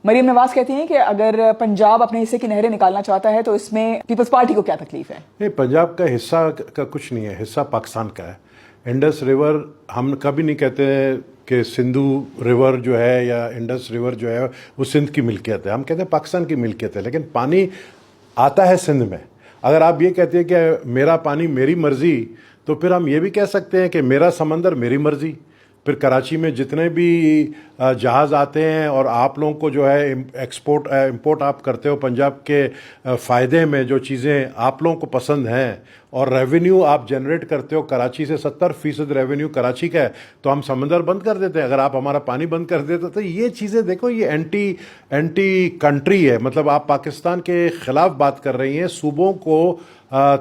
مریم نواز کہتی ہیں کہ اگر پنجاب اپنے حصے کی نہریں نکالنا چاہتا ہے تو اس میں پیپلز پارٹی کو کیا تکلیف ہے؟ نہیں، پنجاب کا حصہ کا کچھ نہیں ہے، حصہ پاکستان کا ہے. انڈس ریور ہم کبھی نہیں کہتے کہ سندھو ریور جو ہے یا انڈس ریور جو ہے وہ سندھ کی ملکیت ہے، ہم کہتے ہیں پاکستان کی ملکیت ہے. لیکن پانی آتا ہے سندھ میں. اگر آپ یہ کہتے ہیں کہ میرا پانی میری مرضی، تو پھر ہم یہ بھی کہہ سکتے ہیں کہ میرا سمندر میری مرضی. پھر کراچی میں جتنے بھی جہاز آتے ہیں اور آپ لوگوں کو جو ہے امپورٹ آپ کرتے ہو پنجاب کے فائدے میں، جو چیزیں آپ لوگوں کو پسند ہیں اور ریونیو آپ جنریٹ کرتے ہو، کراچی سے 70% ریونیو کراچی کا ہے، تو ہم سمندر بند کر دیتے ہیں. اگر آپ ہمارا پانی بند کر دیتے تو یہ چیزیں دیکھو، یہ اینٹی کنٹری ہے. مطلب آپ پاکستان کے خلاف بات کر رہی ہیں، صوبوں کو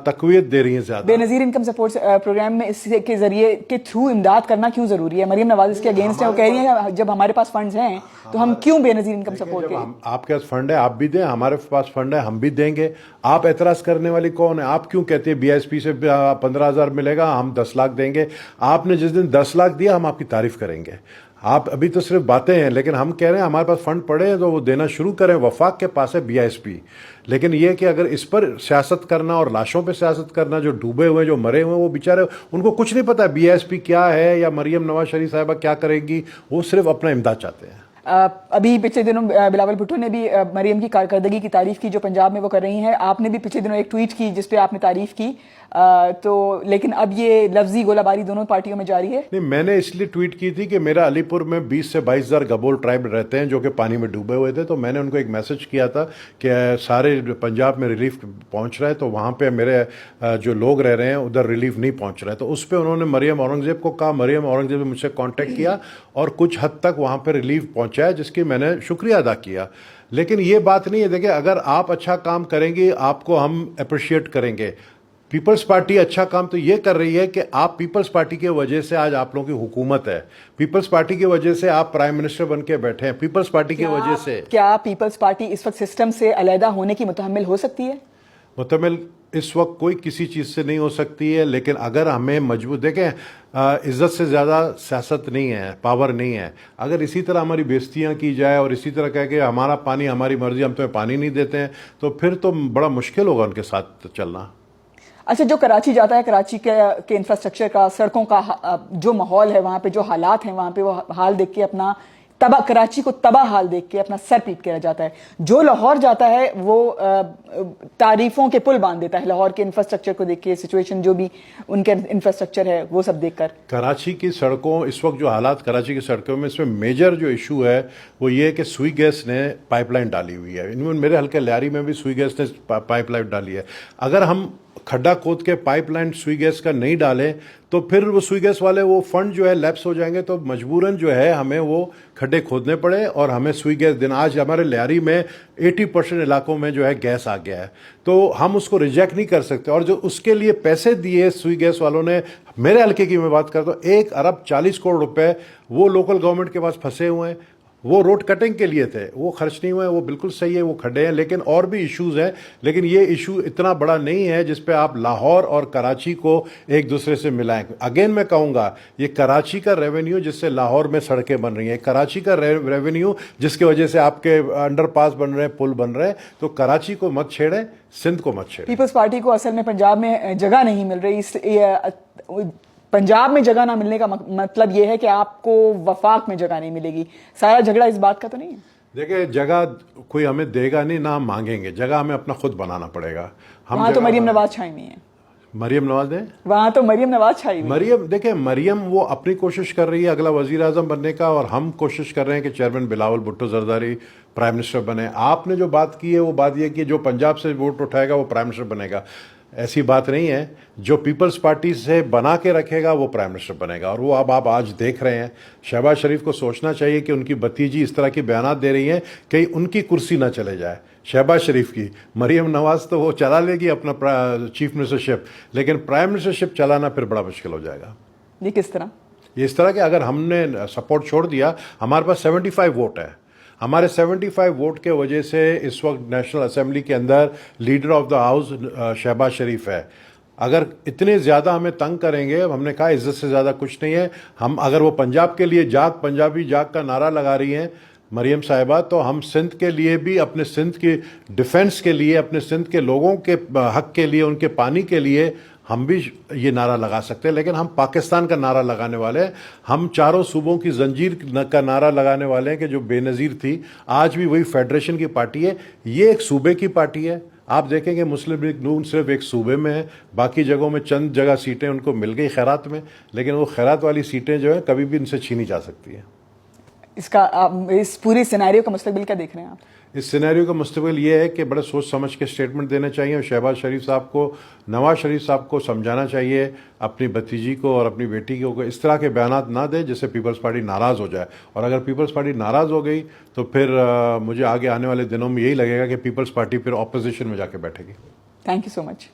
تقویت دے رہی ہیں زیادہ. بے نظیر انکم سپورٹ پروگرام میں اس کے ذریعے کے تھرو امداد کرنا کیوں ضروری ہے؟ مریم نواز اس کے اگینسٹ ہے، وہ کہہ رہی ہیں جب ہمارے پاس فنڈز ہیں تو ہم کیوں بے نظیر انکم سپورٹ کے؟ آپ کے پاس فنڈ ہے آپ بھی دیں، ہمارے پاس فنڈ ہے ہم بھی دیں گے. آپ اعتراض کرنے والی کون ہے؟ آپ کیوں کہتے ہیں بی ایس پی سے 15,000 ملے گا، ہم 10 لاکھ دیں گے؟ آپ نے جس دن 10 لاکھ دیا ہم آپ کی تعریف کریں گے. آپ ابھی تو صرف باتیں ہیں، لیکن ہم کہہ رہے ہیں ہمارے پاس فنڈ پڑے ہیں تو وہ دینا شروع کریں. وفاق کے پاس ہے BISP. لیکن یہ کہ اگر اس پر سیاست کرنا اور لاشوں پہ سیاست کرنا، جو ڈوبے ہوئے جو مرے ہوئے وہ بیچارے، ان کو کچھ نہیں پتا BISP کیا ہے یا مریم نواز شریف صاحبہ کیا کرے گی. وہ صرف اپنا امداد چاہتے ہیں. ابھی پچھلے دنوں بلاول بھٹو نے بھی مریم کی کارکردگی کی تعریف کی جو پنجاب میں وہ کر رہی ہیں. آپ نے بھی پچھلے دنوں ایک ٹویٹ کی جس پہ آپ نے تعریف کی، تو لیکن اب یہ لفظی گولہ باری دونوں پارٹیوں میں جاری ہے. نہیں، میں نے اس لیے ٹویٹ کی تھی کہ میرا علی پور میں 20 سے 22,000 گبول ٹرائب رہتے ہیں جو کہ پانی میں ڈوبے ہوئے تھے. تو میں نے ان کو ایک میسج کیا تھا کہ سارے پنجاب میں ریلیف پہنچ رہا ہے، تو وہاں پہ میرے جو لوگ رہ رہے ہیں ادھر ریلیف نہیں پہنچ رہا ہے. تو اس پہ انہوں نے مریم اورنگزیب کو کہا، مریم اورنگزیب نے مجھ سے کانٹیکٹ کیا اور کچھ حد تک وہاں پہ ریلیف پہنچایا، جس کی میں نے شکریہ ادا کیا. لیکن یہ بات نہیں ہے، دیکھیں اگر آپ اچھا کام کریں گی آپ کو ہم اپریشیٹ کریں گے. پیپلز پارٹی اچھا کام تو یہ کر رہی ہے کہ آپ پیپلز پارٹی کی وجہ سے آج آپ لوگوں کی حکومت ہے، پیپلز پارٹی کی وجہ سے آپ پرائم منسٹر بن کے بیٹھے ہیں، پیپلز پارٹی کی وجہ سے. کیا پیپلز پارٹی اس وقت سسٹم سے علیحدہ ہونے کی متحمل ہو سکتی ہے؟ متحمل اس وقت کوئی کسی چیز سے نہیں ہو سکتی ہے، لیکن اگر ہمیں مجبور، دیکھیں عزت سے زیادہ سیاست نہیں ہے، پاور نہیں ہے. اگر اسی طرح ہماری بےزتیاں کی جائے اور اسی طرح کہہ کہ ہمارا پانی ہماری مرضی، ہم تمہیں پانی نہیں دیتے ہیں، تو پھر تو بڑا مشکل ہوگا ان کے ساتھ چلنا. اچھا، جو کراچی جاتا ہے، کراچی کے انفراسٹرکچر کا، سڑکوں کا جو ماحول ہے وہاں پہ، جو حالات ہیں وہاں پہ، وہ حال دیکھ کے اپنا کراچی کو تباہ حال دیکھ کے اپنا سر پیٹ کے رہ جاتا ہے. جو لاہور جاتا ہے وہ تعریفوں کے پل باندھ دیتا ہے لاہور کے انفراسٹرکچر کو دیکھ کے، سچویشن جو بھی ان کے انفراسٹرکچر ہے وہ سب دیکھ کر. کراچی کی سڑکوں اس وقت جو حالات کراچی کی سڑکوں میں، اس میں میجر جو ایشو ہے وہ یہ ہے کہ سوئی گیس نے پائپ لائن ڈالی ہوئی ہے. میرے حلقے لیاری میں بھی سوئی گیس نے پائپ لائن ڈالی ہے. اگر ہم کھڈا کھود کے پائپ لائن سوئی گیس کا نہیں ڈالیں تو پھر وہ سوئی گیس والے وہ فنڈ جو ہے لیپس ہو جائیں گے، تو مجبوراً جو ہے ہمیں وہ کھڈے کھودنے پڑے اور ہمیں سوئی گیس دینا. آج ہمارے لیاری میں 80% علاقوں میں جو ہے گیس آ گیا ہے، تو ہم اس کو ریجیکٹ نہیں کر سکتے. اور جو اس کے لیے پیسے دیے سوئی گیس والوں نے، میرے حلقے کی میں بات کرتا ہوں، 1,40,00,00,000 وہ لوکل گورنمنٹ کے پاس پھنسے ہوئے ہیں. وہ روڈ کٹنگ کے لیے تھے، وہ خرچ نہیں ہوئے، وہ بالکل صحیح ہے، وہ کھڈے ہیں. لیکن اور بھی ایشوز ہیں، لیکن یہ ایشو اتنا بڑا نہیں ہے جس پہ آپ لاہور اور کراچی کو ایک دوسرے سے ملائیں. اگین میں کہوں گا، یہ کراچی کا ریونیو جس سے لاہور میں سڑکیں بن رہی ہیں، کراچی کا ریونیو جس کی وجہ سے آپ کے انڈر پاس بن رہے ہیں، پل بن رہے ہیں، تو کراچی کو مت چھیڑیں، سندھ کو مت چھیڑیں. پیپلز پارٹی کو اصل میں پنجاب میں جگہ نہیں مل رہی. پنجاب میں جگہ نہ ملنے کا مطلب یہ ہے کہ آپ کو وفاق میں جگہ نہیں ملے گی. سارا جھگڑا اس بات کا تو نہیں ہے؟ دیکھیں، جگہ کوئی ہمیں دے گا نہیں، نہ ہم مانگیں گے. جگہ ہمیں اپنا خود بنانا پڑے گا. وہاں تو مریم نواز چھائی ہوئی ہیں. مریم نواز ہے وہاں تو مریم نواز چھائی ہوئی. مریم، دیکھیں مریم وہ اپنی کوشش کر رہی ہے اگلا وزیر اعظم بننے کا، اور ہم کوشش کر رہے ہیں کہ chairman Bilawal Bhutto Zardari prime minister بنے. آپ نے جو بات کی ہے وہ بات یہ کہ جو پنجاب سے ووٹ اٹھائے گا وہ پرائم منسٹر بنے گا. ایسی بات نہیں ہے. جو پیپلز پارٹی سے بنا کے رکھے گا وہ پرائم منسٹر بنے گا. اور وہ اب آپ آج دیکھ رہے ہیں. شہباز شریف کو سوچنا چاہیے کہ ان کی بھتیجی اس طرح کی بیانات دے رہی ہیں کہ ان کی کرسی نہ چلے جائے، شہباز شریف کی. مریم نواز تو وہ چلا لے گی اپنا چیف منسٹرشپ، لیکن پرائم منسٹرشپ چلانا پھر بڑا مشکل ہو جائے گا. یہ کس طرح؟ یہ اس طرح کہ اگر ہم نے سپورٹ چھوڑ دیا، ہمارے پاس 75 ووٹ ہے، ہمارے 75 ووٹ کے وجہ سے اس وقت نیشنل اسمبلی کے اندر leader of the house Shehbaz Sharif ہے. اگر اتنے زیادہ ہمیں تنگ کریں گے، ہم نے کہا عزت سے زیادہ کچھ نہیں ہے. ہم اگر وہ پنجاب کے لیے جاگ، پنجابی جاگ کا نعرہ لگا رہی ہیں، مریم صاحبہ, تو ہم سندھ کے لیے بھی, اپنے سندھ کی ڈیفنس کے لیے, اپنے سندھ کے لوگوں کے حق کے لیے, ان کے پانی کے لیے ہم بھی یہ نعرہ لگا سکتے ہیں. لیکن ہم پاکستان کا نعرہ لگانے والے ہیں, ہم چاروں صوبوں کی زنجیر کا نعرہ لگانے والے ہیں کہ جو بے نظیر تھی, آج بھی وہی فیڈریشن کی پارٹی ہے. یہ ایک صوبے کی پارٹی ہے. آپ دیکھیں کہ مسلم لیگ نون صرف ایک صوبے میں ہے, باقی جگہوں میں چند جگہ سیٹیں ان کو مل گئی خیرات میں, لیکن وہ خیرات والی سیٹیں جو ہیں کبھی بھی ان سے چھینی جا سکتی ہیں. اس پوری سینیریو کا مستقبل کیا دیکھ رہے ہیں آپ؟ اس سینیریو کا مستقبل یہ ہے کہ بڑے سوچ سمجھ کے اسٹیٹمنٹ دینے چاہیے, اور شہباز شریف صاحب کو, نواز شریف صاحب کو سمجھانا چاہیے اپنی بھتیجی کو اور اپنی بیٹی کو اس طرح کے بیانات نہ دے جس سے پیپلز پارٹی ناراض ہو جائے. اور اگر پیپلز پارٹی ناراض ہو گئی تو پھر مجھے آگے آنے والے دنوں میں یہی لگے گا کہ پیپلز پارٹی پھر اپوزیشن میں جا کے بیٹھے گی. Thank you so much.